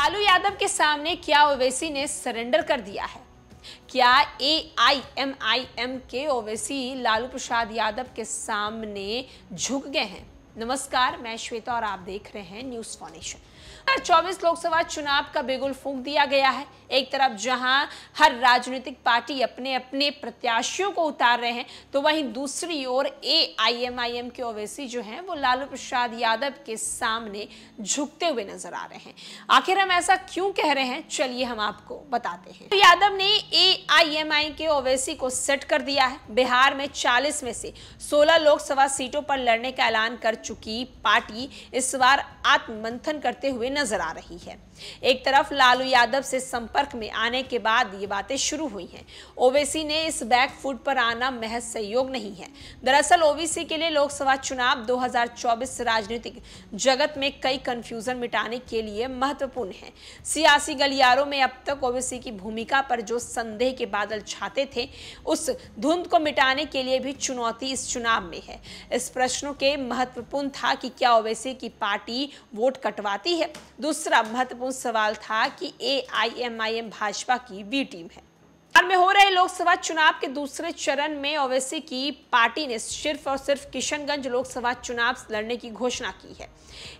लालू यादव के सामने क्या ओवैसी ने सरेंडर कर दिया है? क्या एआईएमआईएम के ओवैसी लालू प्रसाद यादव के सामने झुक गए हैं? नमस्कार, मैं श्वेता और आप देख रहे हैं न्यूज़ फॉर नेशन। 24 लोकसभा चुनाव का बिगुल फूंक दिया गया है। एक तरफ जहां हर राजनीतिक पार्टी अपने अपने प्रत्याशियों को उतार रहे हैं, तो वहीं दूसरी ओर एआईएमआईएम के ओवैसी जो हैं वो लालू प्रसाद यादव के सामने झुकते हुए नजर आ रहे हैं। आखिर हम ऐसा क्यों कह रहे हैं, चलिए हम आपको बताते हैं। तो यादव ने एआईएमआईएम के ओवैसी को सेट कर दिया है। बिहार में 40 में से 16 लोकसभा सीटों पर लड़ने का ऐलान कर चुकी पार्टी इस बार आत्ममंथन करते हुए नजर आ रही है। एक तरफ लालू यादव से संपर्क में आने के बाद ये बातें शुरू हुई हैं। ओवैसी ने इस बैक फुट पर आना महज सहयोग नहीं है। दरअसल ओवैसी के लिए लोकसभा चुनाव 2024 राजनीतिक जगत में कई कंफ्यूजन मिटाने के लिए महत्वपूर्ण है। सियासी गलियारों में अब तक ओवैसी की भूमिका पर जो संदेह के बादल छाते थे, उस धुंध को मिटाने के लिए भी चुनौती इस चुनाव में है। इस प्रश्नों के महत्वपूर्ण था कि क्या ओवैसी की पार्टी वोट कटवाती है। दूसरा महत्वपूर्ण सवाल था कि एआईएमआईएम भाजपा की बी टीम है। बिहार में हो रहे लोकसभा चुनाव के दूसरे चरण में ओवैसी की पार्टी ने सिर्फ और सिर्फ किशनगंज लोकसभा चुनाव लड़ने की घोषणा की है।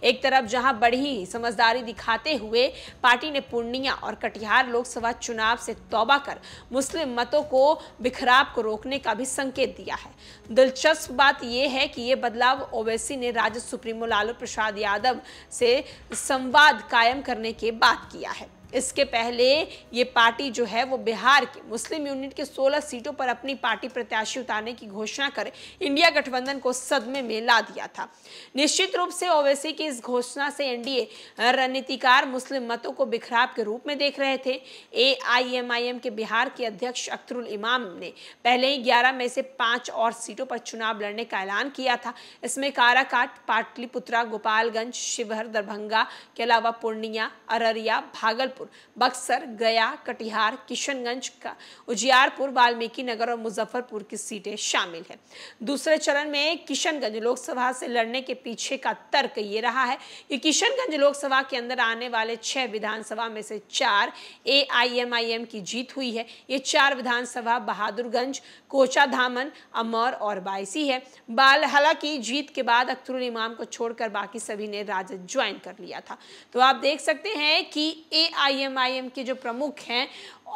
एक तरफ जहां बड़ी समझदारी दिखाते हुए पार्टी ने पूर्णिया और कटिहार लोकसभा चुनाव से तौबा कर मुस्लिम मतों को बिखराव को रोकने का भी संकेत दिया है। दिलचस्प बात यह है कि यह बदलाव ओवैसी ने राज्य सुप्रीमो लालू प्रसाद यादव से संवाद कायम करने के बाद किया है। इसके पहले ये पार्टी जो है वो बिहार के मुस्लिम यूनिट के 16 सीटों पर अपनी पार्टी प्रत्याशी उतारने की घोषणा कर इंडिया गठबंधन को सदमे में ला दिया था। निश्चित रूप से ओवैसी की इस घोषणा से एनडीए रणनीतिकार मुस्लिम मतों को बिखराव के रूप में देख रहे थे। एआईएमआईएम के बिहार के अध्यक्ष अख्तरुल इमाम ने पहले ही 11 में से 5 और सीटों पर चुनाव लड़ने का ऐलान किया था। इसमें काराकाट, पाटलिपुत्रा, गोपालगंज, शिवहर, दरभंगा के अलावा पूर्णिया, अररिया, भागलपुर, बक्सर, गया, कटिहार, किशनगंज का उजियारपुर, वाल्मीकि नगर और मुजफ्फरपुर की सीटें शामिल हैं। दूसरे चरण में किशनगंज लोकसभा से लड़ने के पीछे का तर्क ये रहा है कि किशनगंज लोकसभा के अंदर आने वाले 6 विधानसभा में से 4 एआईएमआईएम की जीत हुई है। ये 4 विधानसभा बहादुरगंज, कोचाधामन, अमर और बायसी है। हालांकि जीत के बाद अख्तरुल इमाम को छोड़कर बाकी सभी ने राजद ज्वाइन कर लिया था। तो आप देख सकते हैं कि एआईएमआईएम के जो प्रमुख हैं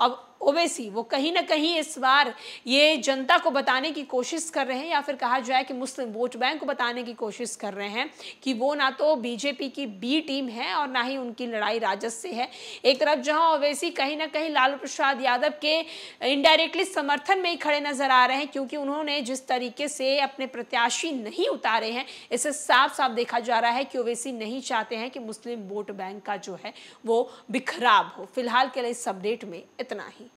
अब ओवैसी, वो कहीं ना कहीं इस बार ये जनता को बताने की कोशिश कर रहे हैं, या फिर कहा जाए कि मुस्लिम वोट बैंक को बताने की कोशिश कर रहे हैं कि वो ना तो बीजेपी की बी टीम है और ना ही उनकी लड़ाई राजद से है। एक तरफ जहां ओवैसी कहीं ना कहीं लालू प्रसाद यादव के इनडायरेक्टली समर्थन में ही खड़े नजर आ रहे हैं, क्योंकि उन्होंने जिस तरीके से अपने प्रत्याशी नहीं उतारे हैं, इससे साफ साफ देखा जा रहा है कि ओवैसी नहीं चाहते हैं कि मुस्लिम वोट बैंक का जो है वो बिखराव हो। फिलहाल के लिए इस अपडेट में इतना ही।